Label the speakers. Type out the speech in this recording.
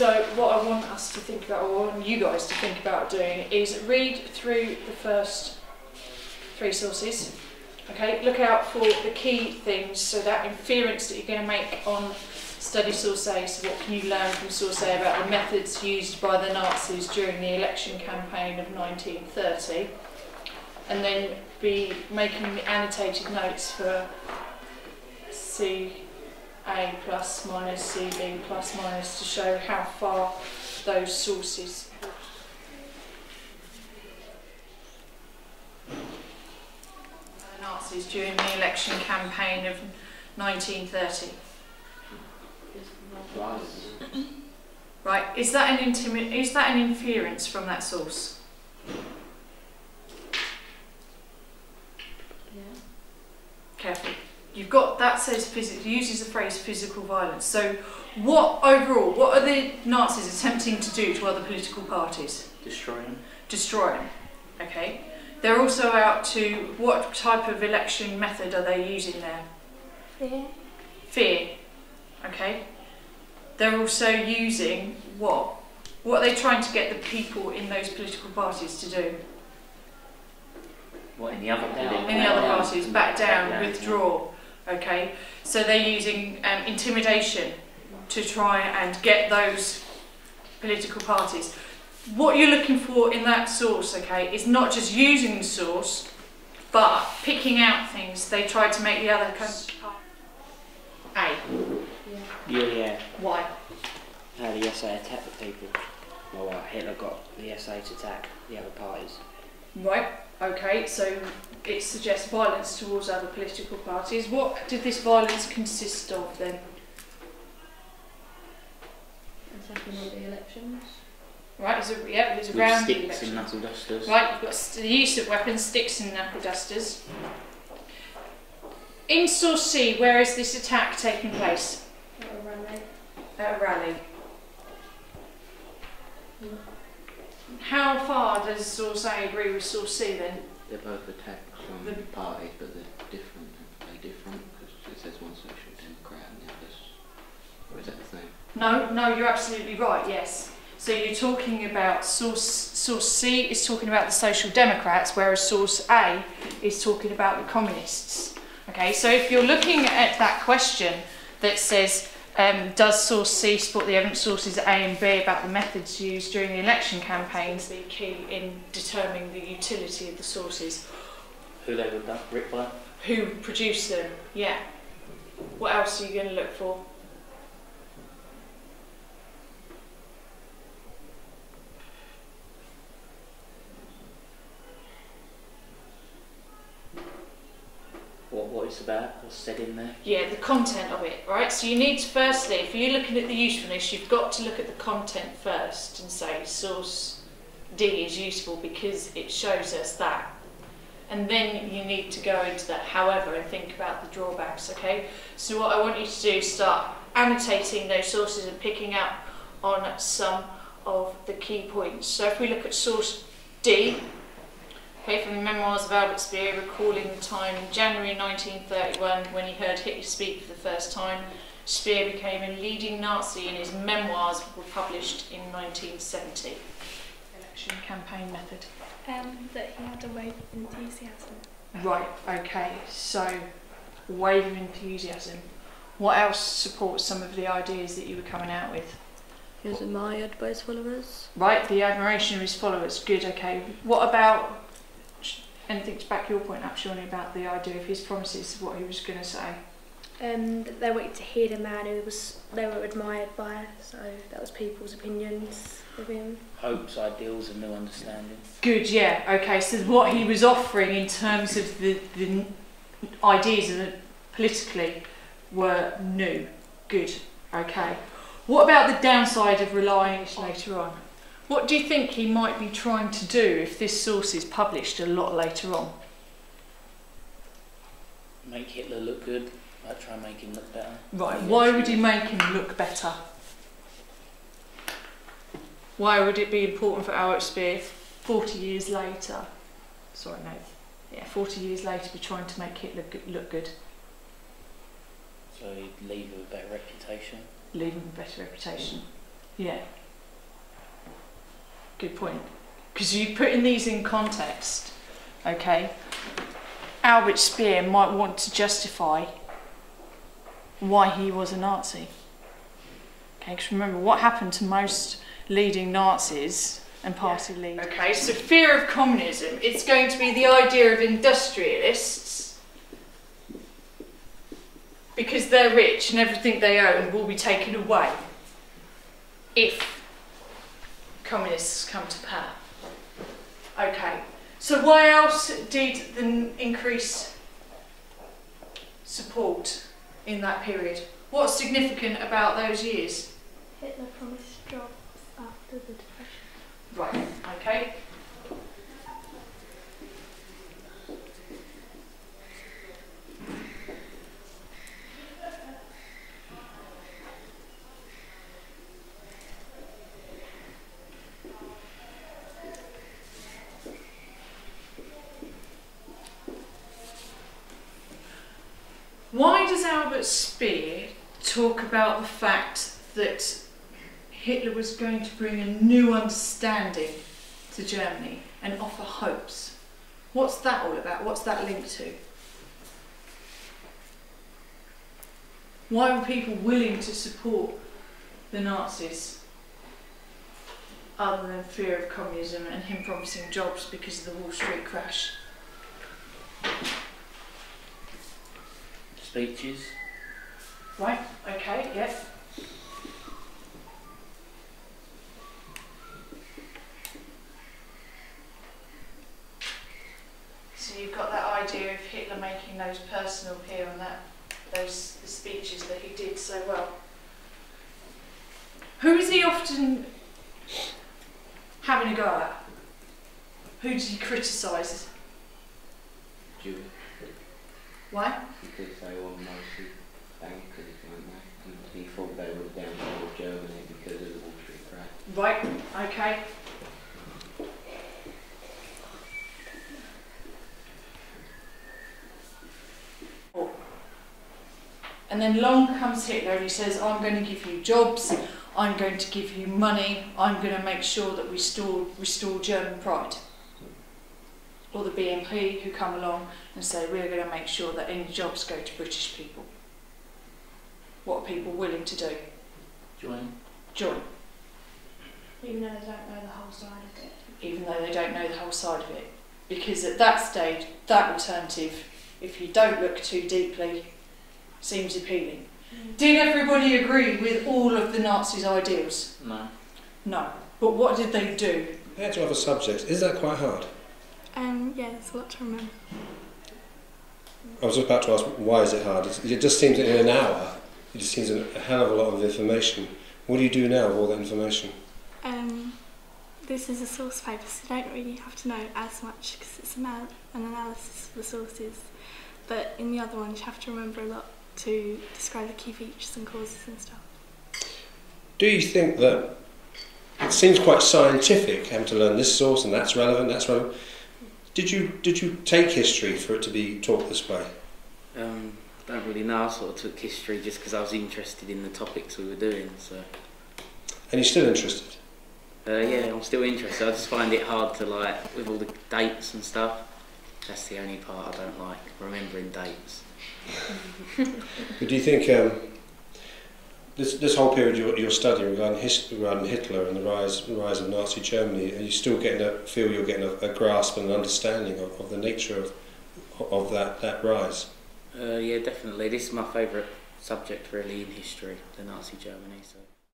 Speaker 1: So what I want us to think about, or I want you guys to think about doing, is read through the first 3 sources. Okay, look out for the key things, so that inference that you're going to make on study source A. So what can you learn from source A about the methods used by the Nazis during the election campaign of 1930? And then be making annotated notes for CA plus minus, CB plus minus, to show how far those sources. The Nazis during the election campaign of 1930. Right, is that an inference from that source?
Speaker 2: Yeah.
Speaker 1: Careful. You've got, that says uses the phrase physical violence. So what overall, what are the Nazis attempting to do to other political parties?
Speaker 3: Destroy them.
Speaker 1: Destroy them. Okay. They're also out to, what type of election method are they using there?
Speaker 2: Fear.
Speaker 1: Fear. Okay. They're also using what? What are they trying to get the people in those political parties to do?
Speaker 3: What, in the other parties?
Speaker 1: In the other parties, back down, withdraw. Okay, so they're using intimidation to try and get those political parties. What you're looking for in that source, okay, is not just using the source, but picking out things they tried to make the other A.
Speaker 3: Yeah.
Speaker 1: Why?
Speaker 4: How the SA attacked the people. Well, Hitler got the SA to attack the other parties.
Speaker 1: Right, okay, so it suggests violence towards other political parties. What did this violence consist of then?
Speaker 2: Attacking all the elections.
Speaker 1: Right, it was
Speaker 3: With
Speaker 1: around the
Speaker 3: sticks
Speaker 1: election.
Speaker 3: and knuckle dusters.
Speaker 1: Right, you've got the use of weapons, sticks and knuckle dusters. In source C, where is this attack taking place?
Speaker 2: At a rally.
Speaker 1: At a rally. How far does source A agree with source C then?
Speaker 5: They're both attacked from parties, but they're different. They're different because it says one social democrat and the others. Or is that the same?
Speaker 1: No, you're absolutely right. Yes. So you're talking about source C is talking about the Social Democrats, whereas source A is talking about the communists. Okay. So if you're looking at that question that says, does source C support the evidence sources A and B about the methods used during the election campaigns? The key in determining the utility of the sources.
Speaker 3: Who they were written by?
Speaker 1: Who produced them? Yeah. What else are you going to look for?
Speaker 3: What it's about, what's said in there?
Speaker 1: Yeah, the content of it, right? So you need to, firstly, if you're looking at the usefulness, you've got to look at the content first and say source D is useful because it shows us that. And then you need to go into that however and think about the drawbacks, okay? So what I want you to do is start annotating those sources and picking up on some of the key points. So if we look at source D, okay, from the Memoirs of Albert Speer, recalling the time in January 1931 when he heard Hitler speak for the first time. Speer became a leading Nazi and his memoirs were published in 1970. Election campaign method.
Speaker 2: That he had a wave of enthusiasm.
Speaker 1: Right, okay, so wave of enthusiasm. What else supports some of the ideas that you were coming out with?
Speaker 2: He was admired by his followers.
Speaker 1: Right, the admiration of his followers, good, okay. What about anything to back your point up, Shawnee, about the idea of his promises, what he was going to say?
Speaker 2: They wanted to hear the man who they were admired by, so that was people's opinions of him.
Speaker 3: Hopes, ideals and new understanding.
Speaker 1: Good, yeah, okay, so what he was offering in terms of the ideas of politically were new. Good, okay. What about the downside of relying later on? What do you think he might be trying to do if this source is published a lot later on?
Speaker 3: Make Hitler look good, like try and make him look better.
Speaker 1: Right, why would he make him look better? Why would it be important for Albert Speer 40 years later? Sorry, no. Yeah, 40 years later, be trying to make Hitler look good.
Speaker 3: So he'd leave with a better reputation.
Speaker 1: Leave him a better reputation. Yeah. Good point. Because you putting these in context, okay? Albert Speer might want to justify why he was a Nazi. Okay, because remember what happened to most leading Nazis and party leaders. Okay, so fear of communism, it's going to be the idea of industrialists because they're rich and everything they own will be taken away if communists come to power. Okay, so why else did the increase support in that period? What's significant about those years?
Speaker 2: Hitler promised jobs after the Depression.
Speaker 1: Right, okay. Why does Albert Speer talk about the fact that Hitler was going to bring a new understanding to Germany and offer hopes? What's that all about? What's that linked to? Why were people willing to support the Nazis other than fear of communism and him promising jobs because of the Wall Street crash?
Speaker 3: Speeches.
Speaker 1: Right, okay, yep. So you've got that idea of Hitler making those personal appeal and that the speeches that he did so well. Who is he often having a go at? Who did he criticise?
Speaker 5: Jewish.
Speaker 1: Why?
Speaker 5: Because they were mostly bankers, weren't they? And he thought they were down for Germany because of the Wall Street crash.
Speaker 1: Right, okay. And then along comes Hitler and he says, I'm going to give you jobs, I'm going to give you money, I'm going to make sure that we restore German pride. Or the BNP who come along and say, we're going to make sure that any jobs go to British people. What are people willing to do?
Speaker 3: Join.
Speaker 1: Join.
Speaker 2: Even though they don't know the whole side of it.
Speaker 1: Even though they don't know the whole side of it. Because at that stage, that alternative, if you don't look too deeply, seems appealing. Did everybody agree with all of the Nazis' ideals?
Speaker 3: No.
Speaker 1: No. But what did they do?
Speaker 6: Compared to other subjects, is that quite hard?
Speaker 2: Yeah, there's a lot to remember.
Speaker 6: I was just about to ask, why is it hard? It just seems that in an hour, it just seems a hell of a lot of information. What do you do now with all that information?
Speaker 2: This is a source paper, so you don't really have to know as much because it's an analysis of the sources. But in the other ones, you have to remember a lot to describe the key features and causes and stuff.
Speaker 6: Do you think that it seems quite scientific having to learn this source and that's relevant, that's relevant? Did you take history for it to be taught this way?
Speaker 4: Don't really know. I sort of took history just because I was interested in the topics we were doing. So.
Speaker 6: And you're still interested?
Speaker 4: Yeah, I'm still interested. I just find it hard to, like, with all the dates and stuff. That's the only part I don't like, remembering dates.
Speaker 6: But do you think this whole period you're studying regarding Hitler and the rise of Nazi Germany, are you still feel you're getting a grasp and an understanding of the nature of that rise?
Speaker 4: Yeah, definitely. This is my favourite subject really in history, the Nazi Germany. So.